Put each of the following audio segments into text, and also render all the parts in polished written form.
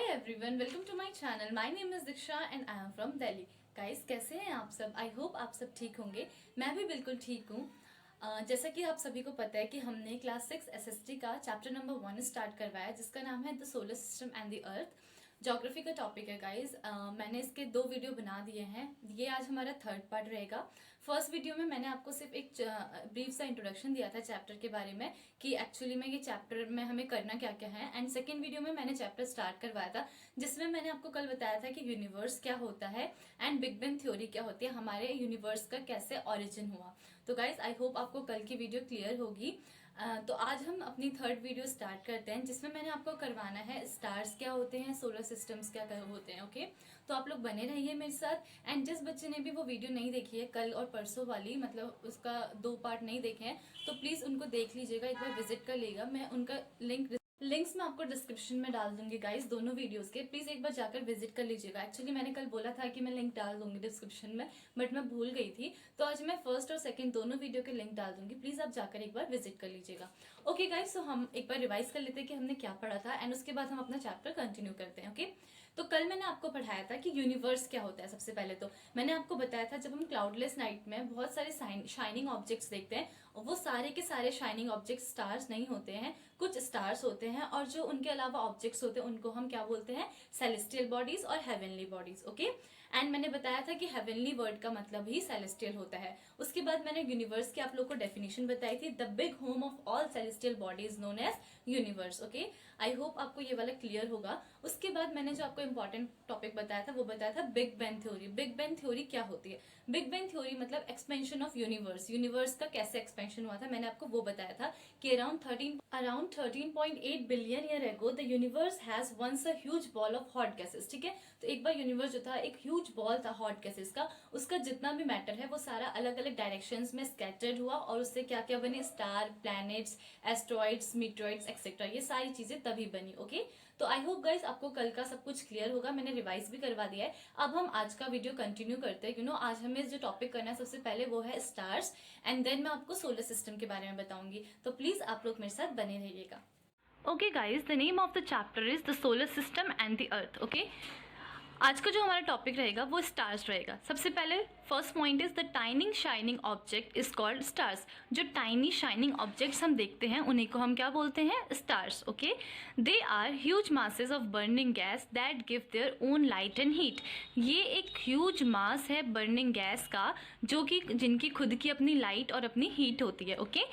Everyone, welcome to my channel. My name is Diksha and I am from Delhi. Guys, कैसे हैं आप सब? I hope आप सब ठीक होंगे। मैं भी बिल्कुल ठीक हूँ। जैसा कि आप सभी को पता है कि हमने क्लास 6 एसएसटी का चैप्टर नंबर 1 स्टार्ट करवाया, जिसका नाम है the solar system and the earth. Geography का टॉपिक है गाइज। मैंने इसके 2 वीडियो बना दिए हैं। ये आज हमारा 3rd पार्ट रहेगा। फर्स्ट वीडियो में मैंने आपको सिर्फ एक ब्रीफ सा इंट्रोडक्शन दिया था चैप्टर के बारे में कि एक्चुअली में ये चैप्टर में हमें करना क्या क्या है। एंड सेकेंड वीडियो में मैंने चैप्टर स्टार्ट करवाया था, जिसमें मैंने आपको कल बताया था कि यूनिवर्स क्या होता है एंड बिग बैंग थ्योरी क्या होती है, हमारे यूनिवर्स का कैसे ओरिजिन हुआ। तो गाइज, आई होप आपको कल की वीडियो क्लियर होगी। तो आज हम अपनी 3rd वीडियो स्टार्ट करते हैं, जिसमें मैंने आपको करवाना है स्टार्स क्या होते हैं, सोलर सिस्टम्स क्या होते हैं। ओके, तो आप लोग बने रहिए मेरे साथ। एंड जिस बच्चे ने भी वो वीडियो नहीं देखी है कल और परसों वाली, मतलब उसका 2 पार्ट नहीं देखे हैं, तो प्लीज उनको देख लीजिएगा, एक बार विजिट कर लीजिएगा। मैं उनका लिंक्स मैं आपको डिस्क्रिप्शन में डाल दूंगी गाइस, दोनों वीडियोस के। प्लीज एक बार जाकर विजिट कर लीजिएगा। एक्चुअली मैंने कल बोला था कि मैं लिंक डाल दूंगी डिस्क्रिप्शन में, बट मैं भूल गई थी, तो आज मैं फर्स्ट और सेकंड दोनों वीडियो के लिंक डाल दूंगी। प्लीज आप जाकर एक बार विजिट कर लीजिएगा। ओके गाइस, तो हम एक बार रिवाइज कर लेते हैं कि हमने क्या पढ़ा था, एंड उसके बाद हम अपना चैप्टर कंटिन्यू करते हैं। ओके, तो कल मैंने आपको पढ़ाया था कि यूनिवर्स क्या होता है। सबसे पहले तो मैंने आपको बताया था, जब हम क्लाउडलेस नाइट में बहुत सारे शाइनिंग ऑब्जेक्ट्स देखते हैं, वो सारे के सारे शाइनिंग ऑब्जेक्ट स्टार्स नहीं होते हैं, कुछ स्टार्स होते हैं, और जो उनके अलावा ऑब्जेक्ट्स होते हैं उनको हम क्या बोलते हैं, सेलेस्टियल बॉडीज और हेवनली बॉडीज। ओके, एंड मैंने बताया था कि हेवनली वर्ड का मतलब ही सेलेस्टियल होता है। उसके बाद मैंने यूनिवर्स की आप लोग को डेफिनेशन बताई थी, the big home of all celestial bodies known as universe. Okay, I hope आपको ये वाला क्लियर होगा। उसके बाद मैंने जो आपको इंपॉर्टेंट टॉपिक बताया था वो बताया था big bang theory. Big bang theory क्या होती है? बिग बैंग थ्योरी मतलब एक्सपेंशन ऑफ यूनिवर्स। यूनिवर्स का कैसे एक्सपेंशन हुआ था, मैंने आपको वो बताया था कि around 13.8 billion year ago the universe has once a huge ball of hot gases. ठीक है, तो एक बार यूनिवर्स जो था एक ह्यूज बॉल था हॉट गैसेस का, उसका जितना भी मैटर है वो सारा अलग अलग डायरेक्शंस में स्कैटर्ड हुआ, और उससे क्या क्या बने, स्टार, प्लैनेट्स, एस्ट्रॉइड्स, मीटरॉइड्स एक्सेट्रा, ये सारी चीजें तभी बनी। ओके, तो आई होप गाइस आपको कल का सब कुछ क्लियर होगा। मैंने रिवाइज भी करवा दिया है। अब हम आज का वीडियो कंटिन्यू करते हैं। आज हमें जो टॉपिक करना है सबसे पहले वो है स्टार्स, एंड देन मैं आपको सोलर सिस्टम के बारे में बताऊंगी। तो प्लीज आप लोग मेरे साथ बने रहिएगा। Okay guys, the name of the chapter is the solar system and the earth. Okay, आज का जो हमारा टॉपिक रहेगा वो स्टार्स रहेगा। सबसे पहले first point is the tiny shining object is called stars. जो टाइनी शाइनिंग ऑब्जेक्ट्स हम देखते हैं उन्हीं को हम क्या बोलते हैं, stars. Okay, they are huge masses of burning gas that give their own light and heat. ये एक ह्यूज मास है बर्निंग गैस का, जो कि जिनकी खुद की अपनी लाइट और अपनी हीट होती है। ओके,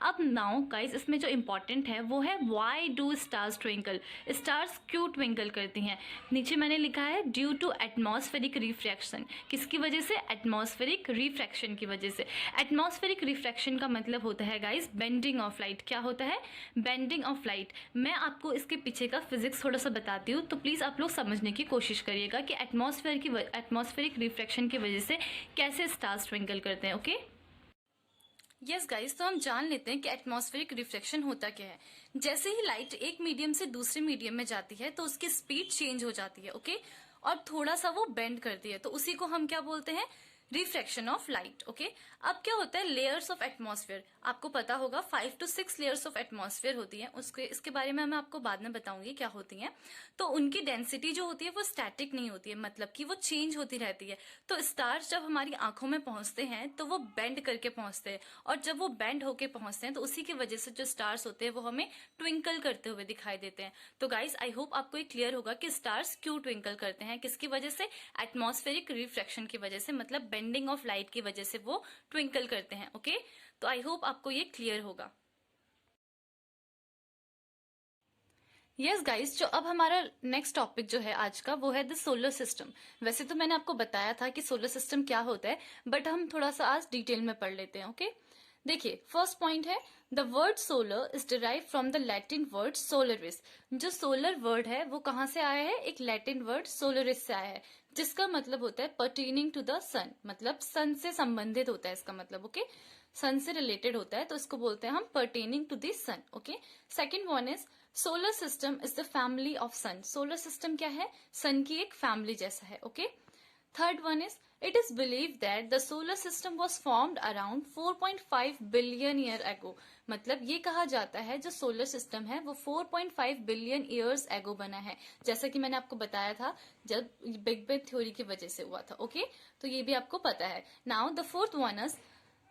अब नाउ गाइस, इसमें जो इंपॉर्टेंट है वो है why do stars twinkle. Stars क्यों ट्विंकल करती हैं? नीचे मैंने लिखा है ड्यू टू एटमॉस्फेरिक रिफ्रैक्शन। किसकी वजह से? एटमॉस्फेरिक रिफ्रैक्शन की वजह से। एटमॉस्फेरिक रिफ्रैक्शन का मतलब होता है गाइस बेंडिंग ऑफ लाइट। क्या होता है? Bending of light. मैं आपको इसके पीछे का फिजिक्स थोड़ा सा बताती हूँ, तो प्लीज आप लोग समझने की कोशिश करिएगा कि एटमॉस्फेरिक रिफ्रैक्शन की वजह से कैसे स्टार्स ट्विंकल करते हैं। ओके, यस गाइस, तो हम जान लेते हैं कि एटमॉस्फेरिक रिफ्लेक्शन होता क्या है। जैसे ही लाइट एक मीडियम से दूसरे मीडियम में जाती है तो उसकी स्पीड चेंज हो जाती है। ओके, और थोड़ा सा वो बेंड करती है, तो उसी को हम क्या बोलते हैं, रिफ्रैक्शन ऑफ लाइट। ओके, अब क्या होता है, लेयर्स ऑफ एटमॉस्फेयर। आपको पता होगा 5 to 6 लेयर्स ऑफ एटमॉस्फेयर होती है। इसके बारे में मैं आपको बाद में बताऊंगी क्या होती हैं। तो उनकी डेंसिटी जो होती है वो स्टैटिक नहीं होती है, मतलब कि वो चेंज होती रहती है। तो स्टार्स जब हमारी आंखों में पहुंचते हैं तो वो बेंड करके पहुंचते हैं, और जब वो बेंड होके पहुंचते हैं तो उसी की वजह से जो स्टार्स होते हैं वो हमें ट्विंकल करते हुए दिखाई देते हैं। तो गाइस, आई होप आपको ये क्लियर होगा कि स्टार्स क्यों ट्विंकल करते हैं, किसकी वजह से, एटमॉस्फेरिक रिफ्रैक्शन की वजह से, मतलब बेंडिंग ऑफ लाइट की वजह से वो ट्विंकल करते हैं। ओके, तो आई होप आपको ये क्लियर होगा। यस गाइस, जो अब हमारा नेक्स्ट टॉपिक जो है आज का वो है द सोलर सिस्टम। वैसे तो मैंने आपको बताया था कि सोलर सिस्टम क्या होता है, बट हम थोड़ा सा आज डिटेल में पढ़ लेते हैं। ओके, देखिए फर्स्ट पॉइंट है the word solar is derive from the Latin word solaris. जो सोलर वर्ड है वो कहाँ से आया है? एक लैटिन वर्ड सोलरिस से आया है, जिसका मतलब होता है पर्टेनिंग टू द सन, मतलब सन से संबंधित होता है इसका मतलब। ओके, सन से रिलेटेड होता है, तो इसको बोलते हैं हम pertaining to the sun. Okay, second one is solar system is the family of sun. Solar system क्या है? सन की एक फैमिली जैसा है। Okay, third one is It is believed that the solar system was formed around 4.5 billion year ago. मतलब ये कहा जाता है जो सोलर सिस्टम है वो 4.5 बिलियन ईयर्स एगो बना है, जैसा कि मैंने आपको बताया था जब बिग बैंग थ्योरी की वजह से हुआ था. ओके, तो ये भी आपको पता है. Now the fourth one is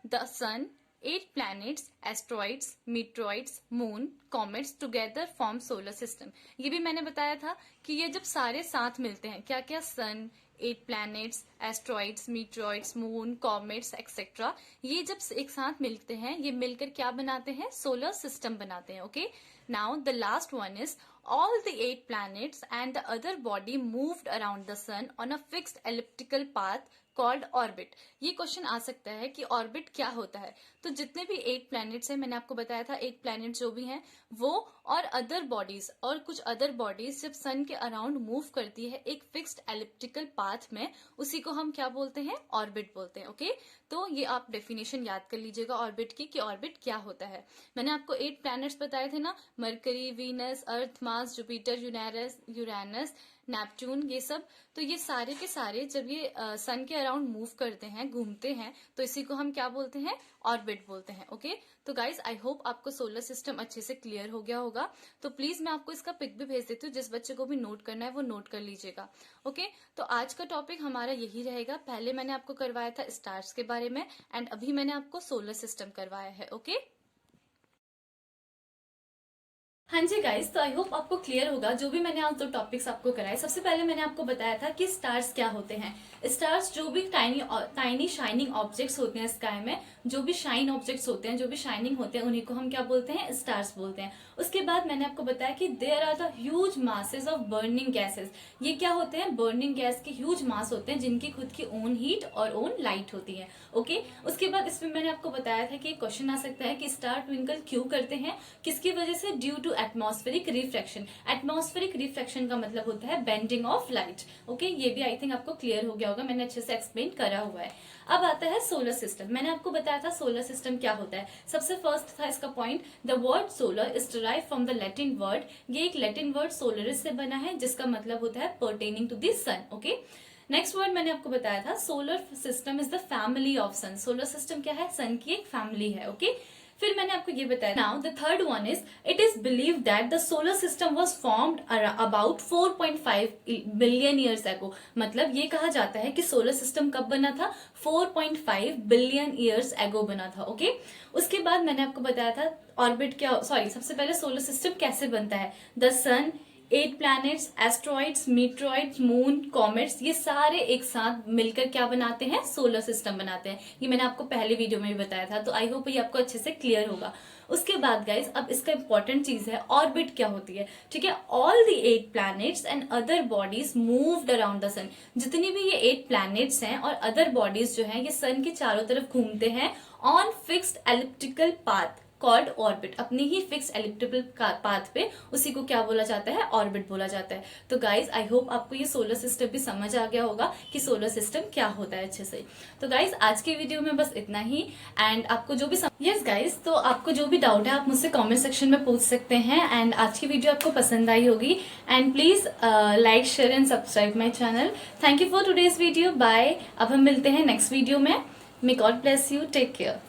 the sun, 8 planets, asteroids, meteoroids, moon, comets together form solar system. ये भी मैंने बताया था कि ये जब सारे साथ मिलते हैं, क्या क्या, सन, 8 planets, asteroids, meteoroids, moon, comets, etc. ये जब एक साथ मिलते हैं, ये मिलकर क्या बनाते हैं, सोलर सिस्टम बनाते हैं. Okay, now the last one is all the 8 planets and the other body moved around the sun on a fixed elliptical path called orbit. ये क्वेश्चन आ सकता है कि ऑर्बिट क्या होता है. तो जितने भी 8 प्लैनेट्स हैं, मैंने आपको बताया था 8 प्लैनेट जो भी हैं वो और अदर बॉडीज और कुछ अदर बॉडीज जब सन के अराउंड मूव करती है एक फिक्स्ड एलिप्टिकल पाथ में, उसी को हम क्या बोलते हैं, ऑर्बिट बोलते हैं. ओके, तो ये आप डेफिनेशन याद कर लीजिएगा ऑर्बिट की कि ऑर्बिट क्या होता है. मैंने आपको 8 प्लैनेट्स बताए थे ना, मरकरी, वीनस, अर्थ, मार्स, जुपिटर, यूरेनस, नेपच्यून, ये सब. तो ये सारे के सारे जब ये सन के अराउंड मूव करते हैं, घूमते हैं, तो इसी को हम क्या बोलते हैं, ऑर्बिट बोलते हैं. ओके, तो गाइज आई होप आपको सोलर सिस्टम अच्छे से क्लियर हो गया होगा. तो प्लीज मैं आपको इसका पिक भी भेज देती हूँ, जिस बच्चे को भी नोट करना है वो नोट कर लीजिएगा. ओके, तो आज का टॉपिक हमारा यही रहेगा. पहले मैंने आपको करवाया था स्टार्स के बारे में एंड अभी मैंने आपको सोलर सिस्टम करवाया है. ओके, हाँ जी गाइस, तो आई होप आपको क्लियर होगा जो भी मैंने आज 2 टॉपिक्स आपको कराए. सबसे पहले मैंने आपको बताया था कि स्टार्स क्या होते हैं. स्टार्स जो भी टाइनी शाइनिंग ऑब्जेक्ट्स होते हैं स्काई में, जो भी शाइन ऑब्जेक्ट्स होते हैं, जो भी शाइनिंग होते हैं, उन्हीं को हम क्या बोलते हैं, स्टार्स बोलते हैं. उसके बाद मैंने आपको बताया कि there are the huge masses of burning gases. ये क्या होते हैं, बर्निंग गैस के ह्यूज मास होते हैं जिनकी खुद की ओन हीट और ओन लाइट होती है. ओके, उसके बाद इसमें मैंने आपको बताया था कि क्वेश्चन आ सकता है कि स्टार ट्विंकल क्यों करते हैं, किसकी वजह से, due to atmospheric refraction. Atmospheric refraction का मतलब होता है बेंडिंग ऑफ लाइट. ओके, ये भी आई थिंक आपको क्लियर हो गया होगा, मैंने अच्छे से एक्सप्लेन करा हुआ है. अब आता है सोलर सिस्टम. मैंने आपको बताया था सोलर सिस्टम क्या होता है. सबसे फर्स्ट था इसका point, the word solar is derive from the Latin word. ये एक लैटिन वर्ड सोलरिस से बना है जिसका मतलब होता है pertaining to the sun. Okay, next word मैंने आपको बताया था solar system is the family of sun. Solar system क्या है, सन की एक फैमिली है. ओके, फिर मैंने आपको ये बताया. Now the third one is it is believe that the solar system was formed about 4.5 billion years ago. मतलब ये कहा जाता है कि सोलर सिस्टम कब बना था, 4.5 बिलियन ईयर्स एगो बना था. ओके, उसके बाद मैंने आपको बताया था ऑर्बिट क्या, सॉरी, सबसे पहले सोलर सिस्टम कैसे बनता है. The sun, 8 planets, asteroids, meteoroids, moon, comets, ये सारे एक साथ मिलकर क्या बनाते हैं, सोलर सिस्टम बनाते हैं. ये मैंने आपको पहले वीडियो में भी बताया था. तो आई होप ये आपको अच्छे से क्लियर होगा. उसके बाद गाइज अब इसका इंपॉर्टेंट चीज है ऑर्बिट क्या होती है. ठीक है, all the 8 planets and other bodies moved around the sun. जितनी भी ये 8 प्लैनेट्स हैं और अदर बॉडीज जो हैं ये सन के चारों तरफ घूमते हैं on fixed elliptical path called orbit. अपनी ही फिक्स एलिप्टिकल पाथ पे, उसी को क्या बोला जाता है, ऑर्बिट बोला जाता है. तो गाइज आई होप आपको ये सोलर सिस्टम भी समझ आ गया होगा कि सोलर सिस्टम क्या होता है अच्छे से. तो गाइज आज के वीडियो में बस इतना ही. एंड आपको जो भी यस गाइज, तो आपको जो भी डाउट है आप मुझसे कमेंट सेक्शन में पूछ सकते हैं. एंड आज की वीडियो आपको पसंद आई होगी. And please like, share and subscribe my channel. Thank you for today's video. Bye. अब हम मिलते हैं नेक्स्ट वीडियो में. May God bless you. Take care.